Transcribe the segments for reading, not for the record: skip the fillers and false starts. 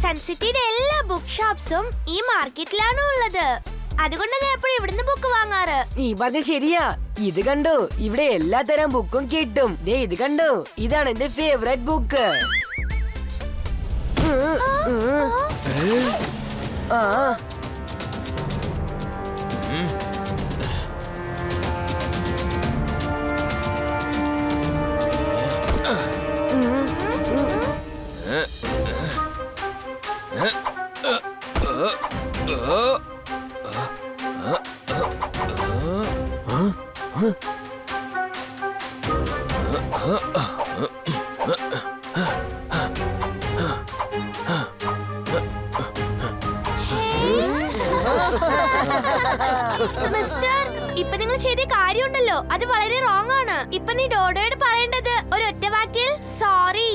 സൺസിറ്റിയുടെ എല്ലാ ബുക്ക് ഷോപ്സും ഈ മാർക്കറ്റിലാണ് ഉള്ളത്. അതുകൊണ്ട് ഞാൻ എപ്പോഴും ഇവിടുന്ന് ബുക്ക് വാങ്ങാറ്. നീ പറഞ്ഞ ശരിയാ. ഇത് കണ്ടോ, ഇവിടെ എല്ലാ തരം ബുക്കും കിട്ടും. ദേ ഇത് കണ്ടോ, ഇതാണ് എന്റെ ഫേവറേറ്റ് ബുക്ക്. ആ മിസ്റ്റർ, ഇപ്പൊ നിങ്ങൾ ചെയ്ത കാര്യമുണ്ടല്ലോ, അത് വളരെ റോങ് ആണ്. ഇപ്പൊ നീ ഡോഡോയോട് പറയേണ്ടത് ഒരൊറ്റ വാക്കിൽ സോറി.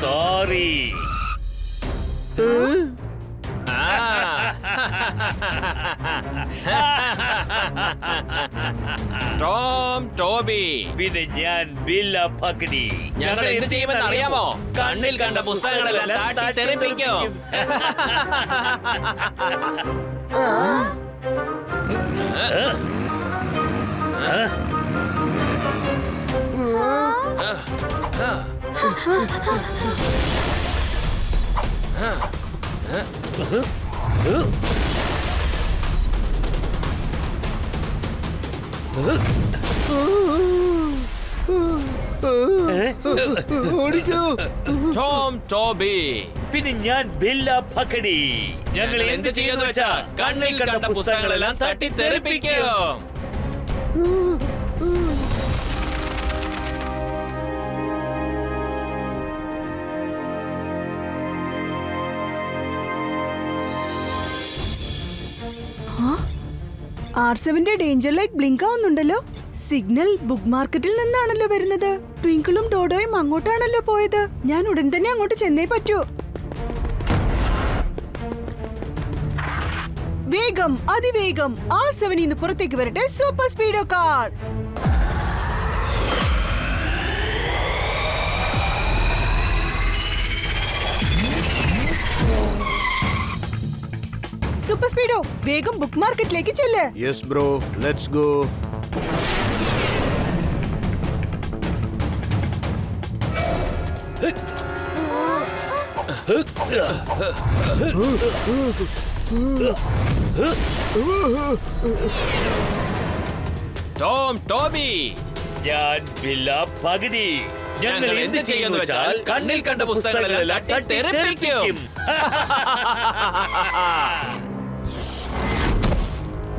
സോറി. ടോം, ടോബി, പിന്നെ ഞാൻ ബില്ല പക്കടി. ഞങ്ങൾ എന്ത് ചെയ്യുമെന്ന് അറിയാമോ? കണ്ണിൽ കണ്ട പുസ്തകങ്ങളെല്ലാം താട്ടി തെറിപ്പിക്കും. ടോം, ടോബി, പിന്നെ ഞാൻ ബില്ല പക്കടി. ഞങ്ങൾ എന്ത് ചെയ്യുമെന്ന് വെച്ചാ കണ്ണിൽ കണ്ട പുസ്തകങ്ങളെല്ലാം തട്ടി തെറിപ്പിക്കും. R7ന്റെ ഡേഞ്ചർ ലൈറ്റ് ബ്ലിങ്ക് ആവുന്നുണ്ടല്ലോ. സിഗ്നൽ ബുക്ക് മാർക്കറ്റിൽ നിന്നാണല്ലോ വരുന്നത്. ട്വിങ്കിളും ഡോഡോയും അങ്ങോട്ടാണല്ലോ പോയത്. ഞാൻ ഉടൻ തന്നെ അങ്ങോട്ട് ചെന്നേ പറ്റൂ. വേഗം, അതിവേഗം R7 ഇന്ന് പുറത്തേക്ക് വരട്ടെ. Super speedo car. Super speedo, വേഗം ബുക്ക് മാർക്കറ്റിലേക്ക് ചെല്ല്. Yes bro, let's go. Tom, Toby, ഞാൻ ബില്ല പകടി. ഞങ്ങൾ എന്ത് ചെയ്യുമെന്ന് വെച്ചാൽ കണ്ണിൽ കണ്ട പുസ്തകങ്ങളെല്ലാം തട്ടി തെറിപ്പിക്കും.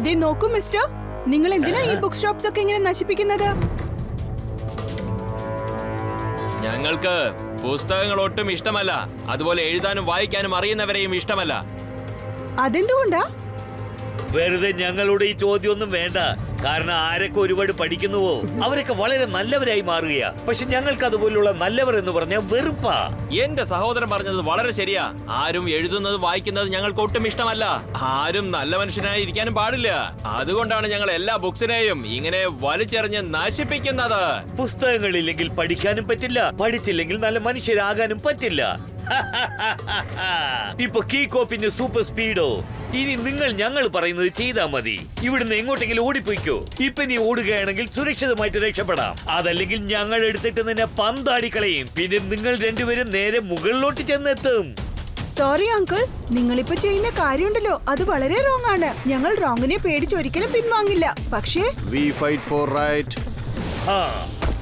ദേ നോക്കൂ മിസ്റ്റർ, നിങ്ങൾ എന്തിനാ ഈ ബുക്ക് ഷോപ്സ് ഒക്കെ ഇങ്ങനെ നശിപ്പിക്കുന്നത്? ഞങ്ങൾക്ക് പുസ്തകങ്ങൾ ഒട്ടും ഇഷ്ടമല്ല. അതുപോലെ എഴുതാനും വായിക്കാനും അറിയുന്നവരെയും ഇഷ്ടമല്ല. അതെന്തുകൊണ്ടാ? വെറുതെ ഞങ്ങളോട് ഈ ചോദ്യമൊന്നും വേണ്ട. കാരണം ആരൊക്കെ ഒരുപാട് പഠിക്കുന്നുവോ അവരൊക്കെ വളരെ നല്ലവരായി മാറുകയാ. പക്ഷെ ഞങ്ങൾക്ക് അതുപോലുള്ള നല്ലവർ എന്ന് പറഞ്ഞാൽ വെറുപ്പാ. എന്റെ സഹോദരൻ പറഞ്ഞത് വളരെ ശരിയാ. ആരും എഴുതുന്നത് വായിക്കുന്നത് ഞങ്ങൾക്ക് ഒട്ടും ഇഷ്ടമല്ല. ആരും നല്ല മനുഷ്യനായി ഇരിക്കാനും പാടില്ല. അതുകൊണ്ടാണ് ഞങ്ങൾ എല്ലാ ബുക്സിനെയും ഇങ്ങനെ വലിച്ചെറിഞ്ഞ് നശിപ്പിക്കുന്നത്. പുസ്തകങ്ങളില്ലെങ്കിൽ പഠിക്കാനും പറ്റില്ല, പഠിച്ചില്ലെങ്കിൽ നല്ല മനുഷ്യരാകാനും പറ്റില്ല. ഇപ്പൊ കീക്കോ പിന്നെ സൂപ്പർ സ്പീഡോ, ഇനി നിങ്ങൾ ഞങ്ങൾ പറയുന്നത് ചെയ്താ മതി. ഇവിടുന്ന് എങ്ങോട്ടെങ്കിലും ഓടിപ്പോയിക്കോ. ഇപ്പൊ നീ ഓടുകയാണെങ്കിൽ സുരക്ഷിതമായിട്ട് രക്ഷപ്പെടാം. അതല്ലെങ്കിൽ ഞങ്ങൾ എടുത്തിട്ട് നിന്നെ പന്താടിക്കളയും. പിന്നെ നിങ്ങൾ രണ്ടുപേരും നേരെ മുകളിലോട്ട് ചെന്നെത്തും. സോറി അങ്കിൾ, നിങ്ങളിപ്പോ ചെയ്യുന്ന കാര്യമുണ്ടല്ലോ അത് വളരെ റോങ് ആണ്. ഞങ്ങൾ റോങ്ങിനെ പേടിച്ചൊരിക്കലും പിൻവാങ്ങില്ല. പക്ഷേ We fight for right.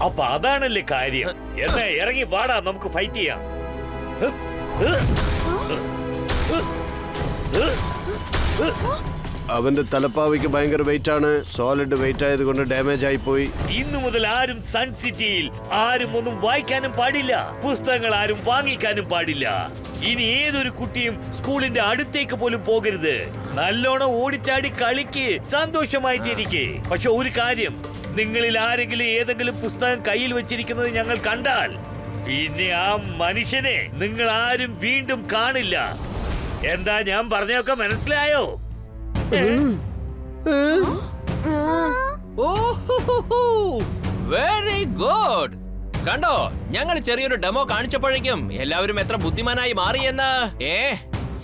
അപ്പൊ അതാണല്ലേ കാര്യം. എന്നാ ഇറങ്ങി വാടാ, നമുക്ക് ഫൈറ്റ് ചെയ്യാം. അവന്റെ തലപ്പാവയ്ക്ക് ഭയങ്കര വെയിറ്റ് ആണ്. സോളിഡ് വെയിറ്റ് ആയതുകൊണ്ട് ഡാമേജ് ആയി പോയി. ഇന്നു മുതൽ ആരും സൺ സിറ്റിയിൽ ആരും ഒന്നും വായിക്കാനും പാടില്ല, പുസ്തകങ്ങൾ ആരും വാങ്ങിക്കാനും പാടില്ല. ഇനി ഏതൊരു കുട്ടിയും സ്കൂളിന്റെ അടുത്തേക്ക് പോലും പോകരുത്. നല്ലോണം ഓടിച്ചാടി കളിക്ക്, സന്തോഷമായിട്ടിരിക്കെ. പക്ഷെ ഒരു കാര്യം, നിങ്ങളിൽ ആരെങ്കിലും ഏതെങ്കിലും പുസ്തകം കയ്യിൽ വെച്ചിരിക്കുന്നത് ഞങ്ങൾ കണ്ടാൽ പിന്നെ ആ മനുഷ്യനെ നിങ്ങൾ ആരും വീണ്ടും കാണില്ല. എന്താ ഞാൻ പറഞ്ഞൊക്കെ മനസ്സിലായോ? Very good. കണ്ടോ, ഞങ്ങൾ ചെറിയൊരു ഡെമോ കാണിച്ചപ്പോഴേക്കും എല്ലാവരും എത്ര ബുദ്ധിമാനായി മാറിയെന്ന്.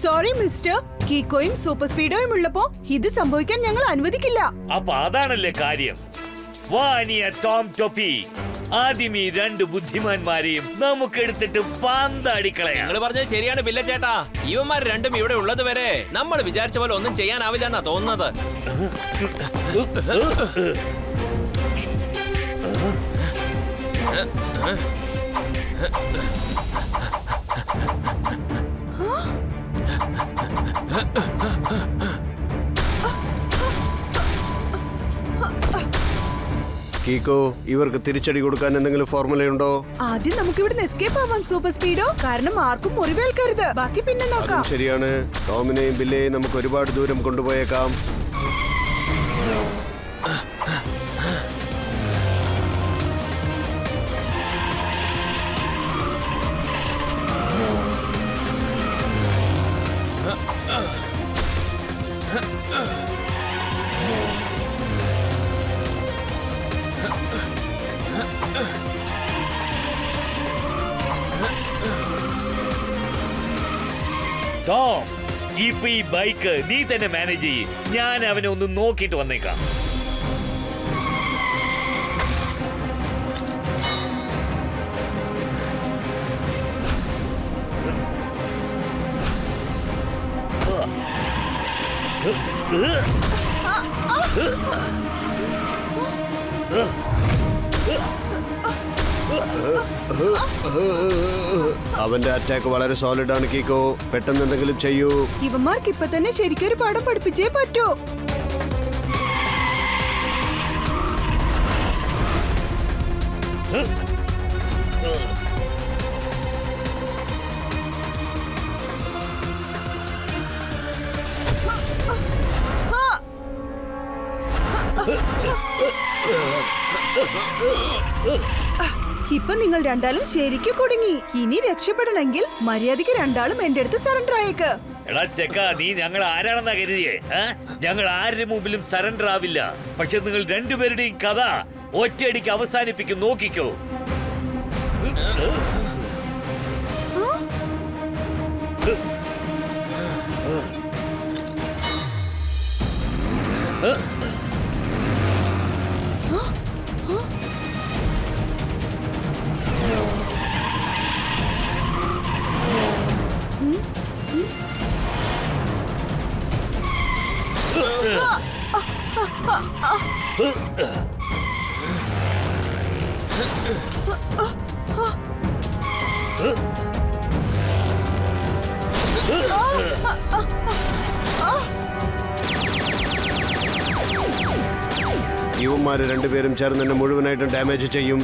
സോറി മിസ്റ്റർ, കീക്കോയും സൂപ്പർ സ്പീഡോയും ഉള്ളപ്പോ ഇത് സംഭവിക്കാൻ ഞങ്ങൾ അനുവദിക്കില്ല. അപ്പൊ അതാണല്ലേ കാര്യം. വാനിയ ടോം ടോപ്പി, ആദ്യം ഈ രണ്ട് ബുദ്ധിമാന്മാരെയും നമുക്കെടുത്തിട്ട് പന്താടിക്കളയാം. ഞങ്ങൾ പറഞ്ഞത് ശരിയാണ് ബില്ല ചേട്ടാ. ഇവന്മാർ രണ്ടും ഇവിടെ ഉള്ളത് വരെ നമ്മൾ വിചാരിച്ച പോലെ ഒന്നും ചെയ്യാനാവില്ലെന്നാ തോന്നുന്നത്. കീക്കോ, ഇവർക്ക് തിരിച്ചടി കൊടുക്കാൻ എന്തെങ്കിലും ഫോർമുലയുണ്ടോ? ആദ്യം നമുക്ക് ഇവിടുന്ന് എസ്കേപ്പ് ആവാം സൂപ്പർ സ്പീഡോ, കാരണം ആർക്കും മുറിവേൽക്കരുത്. ബാക്കി പിന്നെ നോക്കാം. ശരിയാണ്. ടോമിനെയും ബില്ലേയും നമുക്ക് ഒരുപാട് ദൂരം കൊണ്ടുപോയേക്കാം. ടോം, ഇപ്പൊ ഈ ബൈക്ക് നീ തന്നെ മാനേജ് ചെയ്യ്. ഞാൻ അവനെ ഒന്ന് നോക്കിയിട്ട് വന്നേക്കാം. അവന്റെ അറ്റാക്ക് വളരെ സോളിഡ് ആണ് കീക്കോ. പെട്ടെന്ന് എന്തെങ്കിലും ചെയ്യൂ. ഇവന്മാർക്ക് ഇപ്പൊ തന്നെ ശരിക്കൊരു പാഠം പഠിപ്പിച്ചേ പറ്റൂ. ഇപ്പൊ നിങ്ങൾ രണ്ടാളും ശരിക്കും കുടുങ്ങി. ഇനി രക്ഷപ്പെടണമെങ്കിൽ മര്യാദയ്ക്ക് രണ്ടാളും എന്റെ അടുത്ത് സറണ്ടർ ആയേക്ക്. എടാ ചെക്ക, നീ ഞങ്ങൾ ആരാണെന്നാ കരുതിയേ? ഞങ്ങൾ ആരുടെ മുമ്പിലും സറണ്ടർ ആവില്ല. പക്ഷെ നിങ്ങൾ രണ്ടുപേരുടെയും കഥ ഒറ്റയടിക്ക് അവസാനിപ്പിക്കും, നോക്കിക്കോ. ഇവന്മാര് രണ്ടുപേരും ചേർന്ന് എന്നെ മുഴുവനായിട്ടും ഡാമേജ് ചെയ്യും.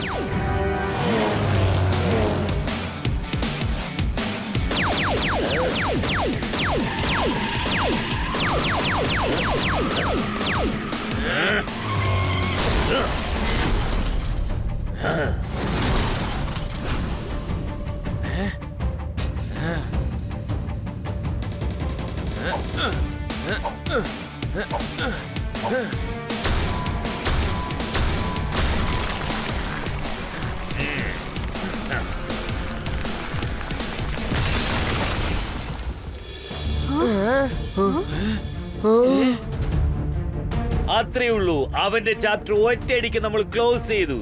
അത്രേ ഉള്ളൂ. അവന്റെ ചാപ്റ്റർ ഒറ്റയടിക്ക് നമ്മൾ ക്ലോസ് ചെയ്തു.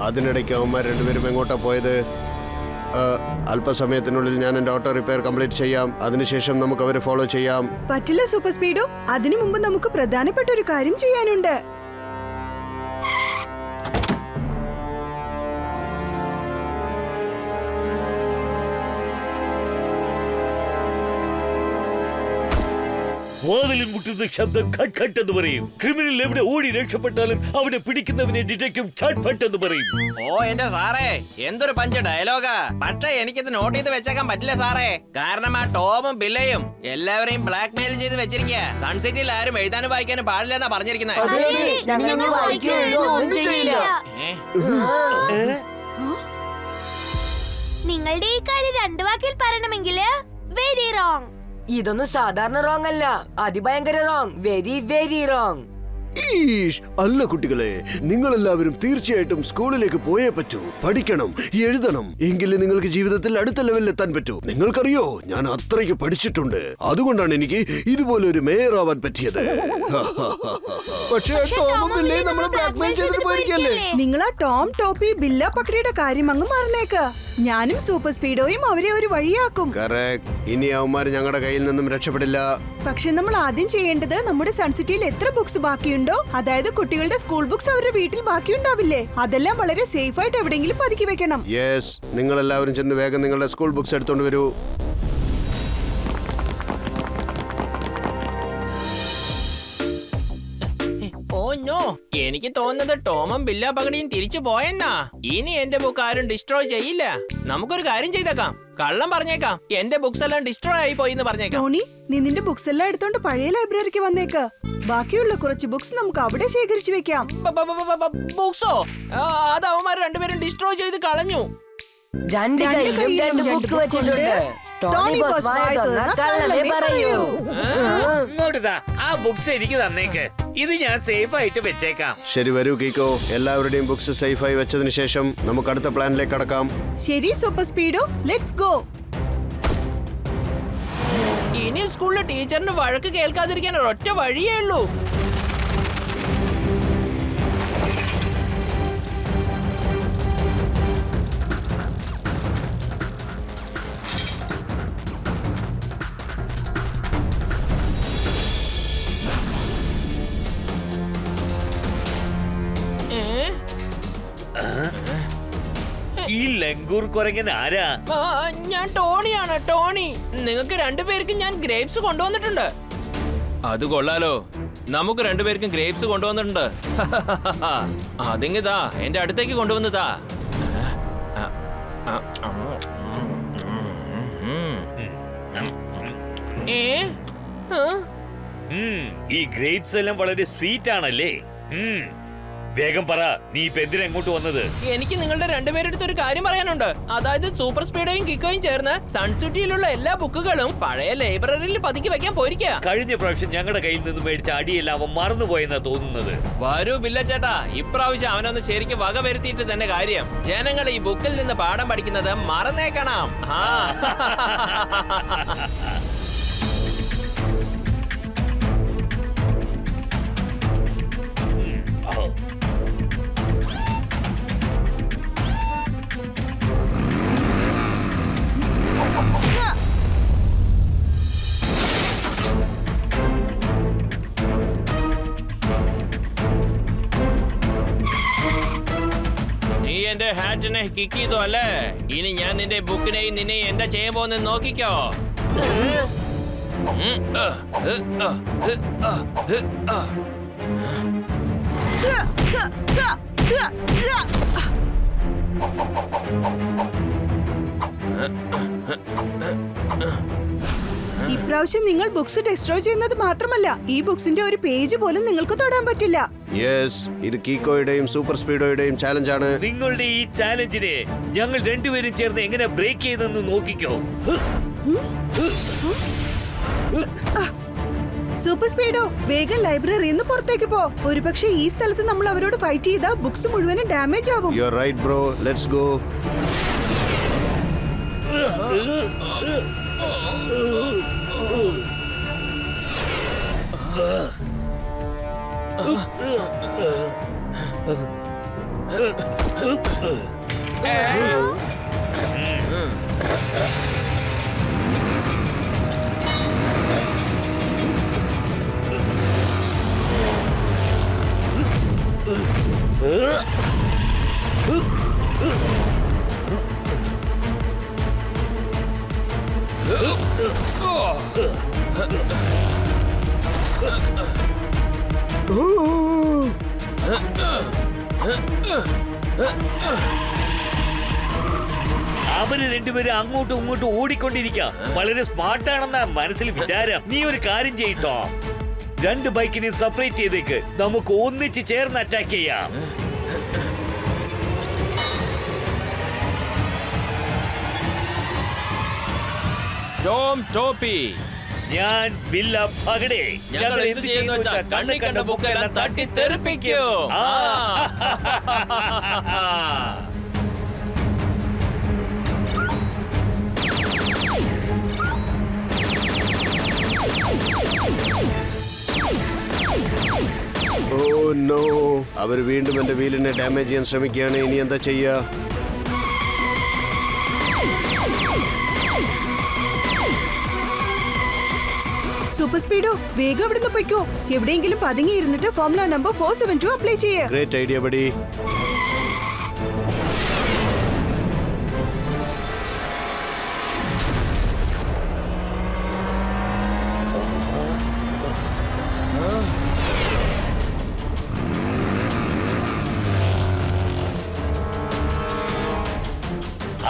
അതിനിടയ്ക്ക് അവന്മാർ രണ്ടുപേരും എങ്ങോട്ടാ പോയത്? അല്പസമയത്തിനുള്ളിൽ ഞാൻ എന്റെ ഓട്ടോ റിപ്പയർ കംപ്ലീറ്റ് ചെയ്യാം. അതിനുശേഷം നമുക്ക് അവരെ ഫോളോ ചെയ്യാം. പറ്റില്ല സൂപ്പർ സ്പീഡോ, അതിനു മുമ്പ് നമുക്ക് പ്രധാനപ്പെട്ട ഒരു കാര്യം ചെയ്യാനുണ്ട്. വാതിലിൽ മുട്ടുന്ന ശബ്ദം ഖട്ട് ഖട്ട് എന്ന് പറയും. ക്രിമിനൽ എവിടെ ഓടി രക്ഷപ്പെട്ടാലും അവനെ പിടിക്കുന്നവനെ ഡിറ്റക്റ്റീവ് ഛട്ട് ഫട്ട് എന്ന് പറയും. ഓ എന്റെ സാറേ, എന്തൊരു പഞ്ച് ഡയലോഗാ. പക്ഷേ എനിക്കിത് നോട്ട് ചെയ്ത് വെച്ചേക്കാൻ പറ്റില്ല സാറേ. കാരണം ആ ടോമും ബില്ലയും എല്ലാവരെയും ബ്ലാക്ക് മെയിൽ ചെയ്ത് വെച്ചിരിക്കുക. സൺസിറ്റിയിൽ ആരും എഴുതാനും വായിക്കാനും പാടില്ലെന്നാ പറഞ്ഞിരിക്കുന്നത്. ഞങ്ങൾ വായിക്കുകയോ ഒന്നും ചെയ്യില്ല. നിങ്ങളുടെ ഈ കാര്യം 2 വാക്കിൽ പറയണമെങ്കിൽ വെരി റോങ്. ഇതൊന്നും സാധാരണ റോങ് അല്ല, അതിഭയങ്കര റോങ്. Very very wrong. ഈഷ്, അല്ല കുട്ടികളെ, നിങ്ങളെല്ലാവരും തീർച്ചയായിട്ടും സ്കൂളിലേക്ക് പോയേ പറ്റൂ. പഠിക്കണം, എഴുതണം, എങ്കിലേ നിങ്ങൾക്ക് ജീവിതത്തിൽ അടുത്ത ലെവലിൽ എത്താൻ പറ്റൂ. നിങ്ങൾക്കറിയോ, ഞാൻ അത്രയ്ക്ക് പഠിച്ചിട്ടുണ്ട്. അതുകൊണ്ടാണ് എനിക്ക് ഇതുപോലെ ഒരു മേയർ ആവാൻ പറ്റിയത്. പക്ഷേ ടോമും ബില്ലയും നമ്മളെ ബ്ലാക്ക്മെയിൽ ചെയ്തിട്ട് പോയിരിക്കല്ലേ? നിങ്ങൾ ആ ടോം ടോപ്പി ബില്ല പക്രിയുടെ കാര്യം അങ്ങ് മറന്നേക്ക്. ഞാനും സൂപ്പർ സ്പീഡോയും അവരെ ഒരു വഴിയാക്കും. കറക്റ്റ്. ഇനി അവന്മാർ ഞങ്ങളുടെ കയ്യിൽ നിന്നും രക്ഷപ്പെടില്ല. പക്ഷെ നമ്മൾ ആദ്യം ചെയ്യേണ്ടത് നമ്മുടെ സൺസിറ്റിയിൽ എത്ര ബുക്സ് ബാക്കിയുണ്ടോ, അതായത് കുട്ടികളുടെ സ്കൂൾ ബുക്സ് അവരുടെ വീട്ടിൽ ബാക്കിയുണ്ടാവില്ലേ, അതെല്ലാം വളരെ സേഫ് ആയിട്ട് എവിടെയെങ്കിലും പതുക്കി വെക്കണം. യെസ്, നിങ്ങൾ എല്ലാവരും ചെന്ന് വേഗം നിങ്ങളുടെ സ്കൂൾ ബുക്സ് എടുത്തോണ്ട് വരൂ. ഓ നോ, എനിക്ക് തോന്നുന്നത് ടോമും ബില്ല പകടിയും തിരിച്ചു പോയെന്നാ. ഇനി എന്റെ ബുക്ക് ആരും ഡിസ്ട്രോയ് ചെയ്യില്ല. നമുക്കൊരു കാര്യം ചെയ്തേക്കാം, കള്ളം പറഞ്ഞേക്കാം. എന്റെ ബുക്സ് എല്ലാം ഡിസ്ട്രോയ് ആയി പോയി എന്ന് പറഞ്ഞേക്കാം. ടോണി, നീ നിന്റെ ബുക്സ് എല്ലാം എടുത്തോണ്ട് പഴയ ലൈബ്രറിക്ക് വന്നേക്ക്. ബാക്കിയുള്ള കുറച്ച് ബുക്സ് നമുക്ക് അവിടെ ശേഖരിച്ചു വെക്കാം. ബുക്സോ? അത് അവന്മാർ രണ്ടുപേരും ഡിസ്ട്രോയ് ചെയ്ത് കളഞ്ഞു. രണ്ട് കയ്യിലും 2 ബുക്ക് വെച്ചിട്ടുണ്ട്. ടോണി ബോസ് വായ തുറന്നാ കള്ളമേ പറയൂ. ഇങ്ങോട്ടാ, ആ ബുക്സ് എനിക്ക് തന്നേക്ക്. ഇത് ഞാൻ സേഫ് ആയിട്ട് വെച്ചേക്കാം. ശരി, വരൂ കീക്കോ. എല്ലാവരുടെയും ബുക്സ് സേഫായി വെച്ചതിന് ശേഷം നമുക്ക് അടുത്ത പ്ലാനിലേക്ക് കടക്കാം. ശരി സൂപ്പർ സ്പീഡോ, ലെറ്റ്സ് ഗോ. ഇനി സ്കൂളിലെ ടീച്ചറിന് വഴക്ക് കേൾക്കാതിരിക്കാൻ ഒരൊറ്റ വഴിയേ ഉള്ളൂ. ഈ ലങ്കൂർ കുരങ്ങൻ ആരാ? ഞാൻ ടോണിയാണ്, ടോണി. നിങ്ങൾക്ക് രണ്ടുപേർക്കും ഞാൻ ഗ്രേപ്സ് കൊണ്ടുവന്നിട്ടുണ്ട്. അത് കൊള്ളാലോ, നമുക്ക് രണ്ടുപേർക്കും ഗ്രേപ്സ് കൊണ്ടുവന്നിട്ടുണ്ട്. അതിങ്ങിതാ എന്റെ അടുത്തേക്ക് കൊണ്ടുവന്നതാ. ഈ ഗ്രേപ്സ് എല്ലാം വളരെ സ്വീറ്റ് ആണല്ലേ? വേഗം പറ, നീ ഇപ്പൊ എന്തിനാ എങ്ങോട്ട് വന്നത്? എനിക്ക് നിങ്ങളുടെ രണ്ടുപേരുടെ അടുത്ത് ഒരു കാര്യം പറയാനുണ്ട്. അതായത് സൂപ്പർ സ്പീഡോയും കിക്കോയും ചേർന്ന് സൺസിറ്റിയിലുള്ള എല്ലാ ബുക്കുകളും പഴയ ലൈബ്രറിയിൽ പതുക്കി വെക്കാൻ പോയിരിക്കുക. കഴിഞ്ഞ പ്രാവശ്യം ഞങ്ങളുടെ കയ്യിൽ നിന്ന് മേടിച്ച അടിയെല്ലാം അവൻ മറന്നുപോയെന്നാ തോന്നുന്നത്. വരൂ ബില്ല ചേട്ടാ, ഇപ്രാവശ്യം അവനൊന്ന് ശരിക്കും വക വരുത്തിയിട്ട് തന്നെ കാര്യം. ജനങ്ങൾ ഈ ബുക്കിൽ നിന്ന് പാഠം പഠിക്കുന്നത് മറന്നേക്കണം. നീ എന്റെ ഹാറ്റിനെ കിക്ക് ചെയ്തു അല്ലേ? ഇനി ഞാൻ നിന്റെ ബുക്കിനെയും നിന്നെയും എന്താ ചെയ്യാൻ പോകുന്ന നോക്കിക്കോ. ഇപ്രാവശ്യം നിങ്ങൾ ബുക്സ് ഡിസ്ട്രോയ് ചെയ്യുന്നത് മാത്രമല്ല, ഈ ബുക്സിന്റെ ഒരു പേജ് പോലും നിങ്ങൾക്ക് തൊടാൻ പറ്റില്ല. യെസ്, ഇത് കീക്കോയുടെയും സൂപ്പർ സ്പീഡോയുടെയും ചാലഞ്ച് ആണ്. നിങ്ങളുടെ ഈ ചാലഞ്ചിനെ ഞങ്ങൾ രണ്ടുപേരും ചേർന്ന് എങ്ങനെ ബ്രേക്ക് ചെയ്തെന്ന് നോക്കിക്കോ. സൂപ്പർ സ്പീഡോ, വേഗം ലൈബ്രറിയിൽ നിന്ന് പുറത്തേക്ക് പോ. ഒരുപക്ഷെ ഈ സ്ഥലത്ത് നമ്മൾ അവരോട് ഫൈറ്റ് ചെയ്താൽ ബുക്സ് മുഴുവനും ഡാമേജ് ആവും. You are right bro, let's go. അവര് രണ്ടുപേരും അങ്ങോട്ടും ഇങ്ങോട്ടും ഓടിക്കൊണ്ടിരിക്കാം. വളരെ സ്മാർട്ടാണെന്ന മനസ്സിൽ വിചാരം. നീ ഒരു കാര്യം ചെയ്യട്ടോ, രണ്ട് ബൈക്കിനെ സെപ്പറേറ്റ് ചെയ്തേക്ക്. നമുക്ക് ഒന്നിച്ച് ചേർന്ന് അറ്റാക്ക് ചെയ്യാം. ടോം ടോപ്പി, ഞാൻ ബില്ല പകടെ. ഞങ്ങൾ എന്ത് ചെയ്യുന്നു വെച്ചാ കണ്ണി കണ്ട ബുക്കെല്ലാം തട്ടി തെറിപ്പിക്കൂ. ഓ നോ, അവർ വീണ്ടും എന്റെ വീലിനെ ഡാമേജ് ചെയ്യാൻ ശ്രമിക്കുകയാണ്. ഇനി എന്താ ചെയ്യാ? സൂപ്പർ സ്പീഡോ, വേഗം ഇവിടുന്ന് പൊയ്ക്കോ. എവിടെയെങ്കിലും പതുങ്ങി ഇരുന്നിട്ട് ഫോർമുല നമ്പർ 472 അപ്ലൈ ചെയ്യേ. Great idea buddy.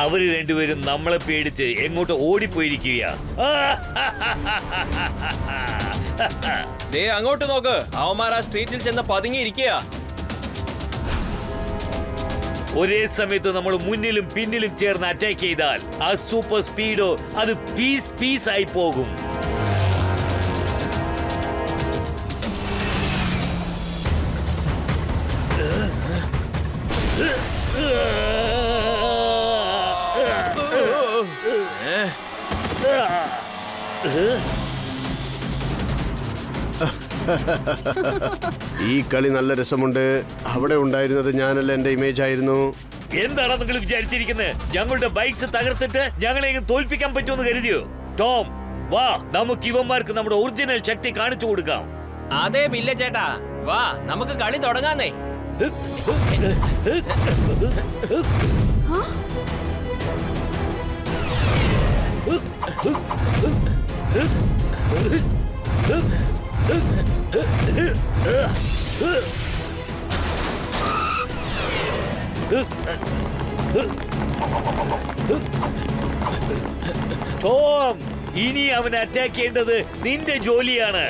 അവര് രണ്ടുപേരും നമ്മളെ പേടിച്ച് എങ്ങോട്ട് ഓടിപ്പോയിരിക്കുക. ദേ അങ്ങോട്ട് നോക്ക്, അവന്മാർ ആ സ്ട്രീറ്റിൽ ചെന്ന് പതുങ്ങിയിരിക്കുക. ഒരേ സമയത്ത് നമ്മൾ മുന്നിലും പിന്നിലും ചേർന്ന് അറ്റാക്ക് ചെയ്താൽ ആ സൂപ്പർ സ്പീഡോ അത് പീസ് ആയി പോകും. ഈ കളി നല്ല രസമുണ്ട്. അവിടെ ഉണ്ടായിരുന്നത് ഞാനല്ല, എന്റെ ഇമേജ് ആയിരുന്നു. എന്താണ് നിങ്ങൾ വിചാരിച്ചിരിക്കുന്നത്? ഞങ്ങളുടെ ബൈക്സ് തകർത്തിട്ട് ഞങ്ങളെ തോൽപ്പിക്കാൻ പറ്റുമെന്ന് കരുതിയോ? ടോം, വാ, നമുക്ക് ഇവന്മാർക്ക് നമ്മുടെ ഒറിജിനൽ ശക്തി കാണിച്ചു കൊടുക്കാം. അതെ ബില്ല ചേട്ടാ, വാ നമുക്ക് കളി തുടങ്ങാന്നേ. ടോം, ഇനി അവൻ അറ്റാക്ക് ചെയ്യേണ്ടത് നിന്റെ ജോലിയാണ്.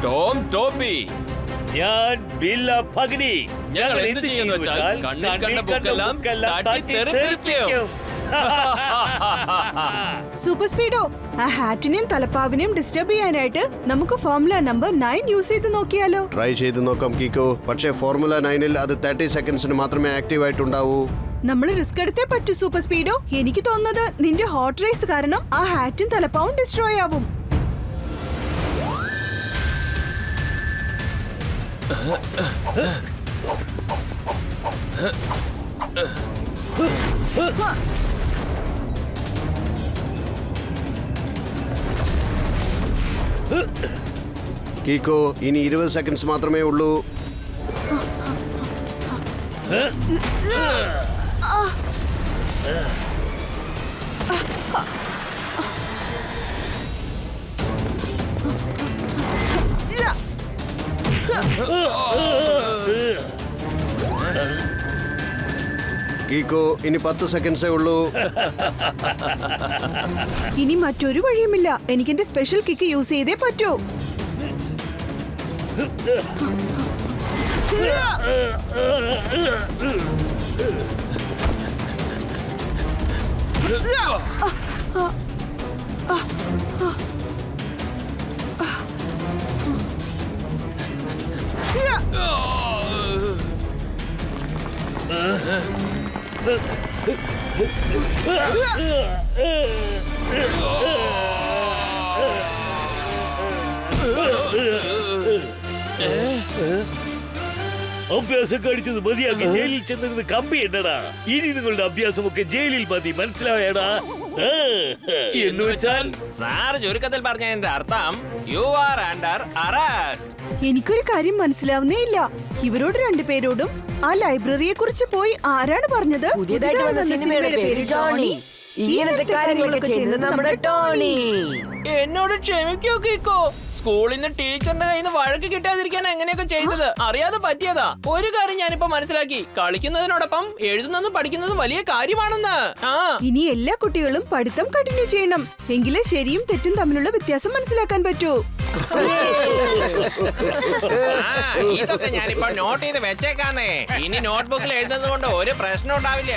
ടോം ടോപ്പി, ഞാൻ ബില്ല പഗ്നി. ഞങ്ങൾ എന്ത് ചെയ്യുന്നു വെച്ചാൽ കണ്ണിൽ കണ്ട ബുക്കെല്ലാം തട്ടി തെറിപ്പിക്കും. സൂപ്പർ സ്പീഡോ, ആ ഹാറ്റിനെയും തലപ്പാവിനെയും ഡിസ്റ്റർബ് ചെയ്യാനായിട്ട് നമുക്ക് ഫോർമുല നമ്പർ 9 യൂസ് ചെയ്ത് നോക്കിയാലോ? ട്രൈ ചെയ്ത് നോക്കാം കീക്കോ. പക്ഷേ ഫോർമുല 9-ൽ അത് 30 സെക്കൻഡ്സിന് മാത്രമേ ആക്റ്റീവ് ആയിട്ടുണ്ടാവൂ. നമ്മൾ റിസ്ക് എടുത്തേ പറ്റൂ സൂപ്പർ സ്പീഡോ. എനിക്ക് തോന്നുന്നത് നിന്റെ ഹോട്ട് റേസ് കാരണം ആ ഹാറ്റും തലപ്പാവും ഡിസ്ട്രോയ് ആവും. കീക്കോ, ഇനി 20 സെക്കൻഡ്സ് മാത്രമേ ഉള്ളൂ. കീക്കോ ഇനി 10 സെക്കൻഡ്സേ ഉള്ളൂ. ഇനി മറ്റൊരു വഴിയുമില്ല. എനിക്ക് എന്റെ സ്പെഷ്യൽ കിക്ക് യൂസ് ചെയ്തേ പറ്റൂ. അഭ്യാസം കഴിച്ചത് മതിയാക്കി ജയിലിൽ ചെന്നിരുന്ന് കമ്പി എണ്ണടാ. ഇനി നിങ്ങളുടെ അഭ്യാസമൊക്കെ ജയിലിൽ മതി, മനസ്സിലായടാ? എന്ന് വെച്ചാൽ സാർ ചുരുക്കത്തിൽ പറഞ്ഞതിന്റെ അർത്ഥം യു ആർ അണ്ടർ അറസ്റ്റ്. എനിക്കൊരു കാര്യം മനസ്സിലാവുന്നേ ഇല്ല. ഇവരോട് രണ്ടുപേരോടും ആ ലൈബ്രറിയെ കുറിച്ച് പോയി ആരാണ് പറഞ്ഞത്? പുതിയതായിട്ട് വന്ന സിനിമയുടെ പേര് ജോണി. ഇങ്ങനത്തെ കാര്യങ്ങളൊക്കെ ചെയ്യുന്നത് നമ്മുടെ ടോണി. എന്നോട് ക്ഷമിക്കൂ കീക്കോ. സ്കൂളിൽ നിന്ന് ടീച്ചറിന്റെ കയ്യിൽ നിന്ന് വഴക്ക് കിട്ടാതിരിക്കാൻ എങ്ങനെയൊക്കെ ചെയ്തത് അറിയാതെ പറ്റിയതാ. ഒരു കാര്യം ഞാനിപ്പോ മനസ്സിലാക്കി, കളിക്കുന്നതിനോടൊപ്പം എഴുതുന്നതും പഠിക്കുന്നതും വലിയ കാര്യമാണെന്ന്. ഇനി എല്ലാ കുട്ടികളും പഠിത്തം കണ്ടിന്യൂ ചെയ്യണം. എങ്കിലേ ശരിയും തെറ്റും തമ്മിലുള്ള വ്യത്യാസം മനസ്സിലാക്കാൻ പറ്റൂ. ഇതൊക്കെ ഞാനിപ്പോ നോട്ട് ചെയ്ത് വെച്ചേക്കാന്നേ. ഇനി നോട്ട്ബുക്കിൽ എഴുതുന്നത് കൊണ്ട് ഒരു പ്രശ്നം ഉണ്ടാവില്ല.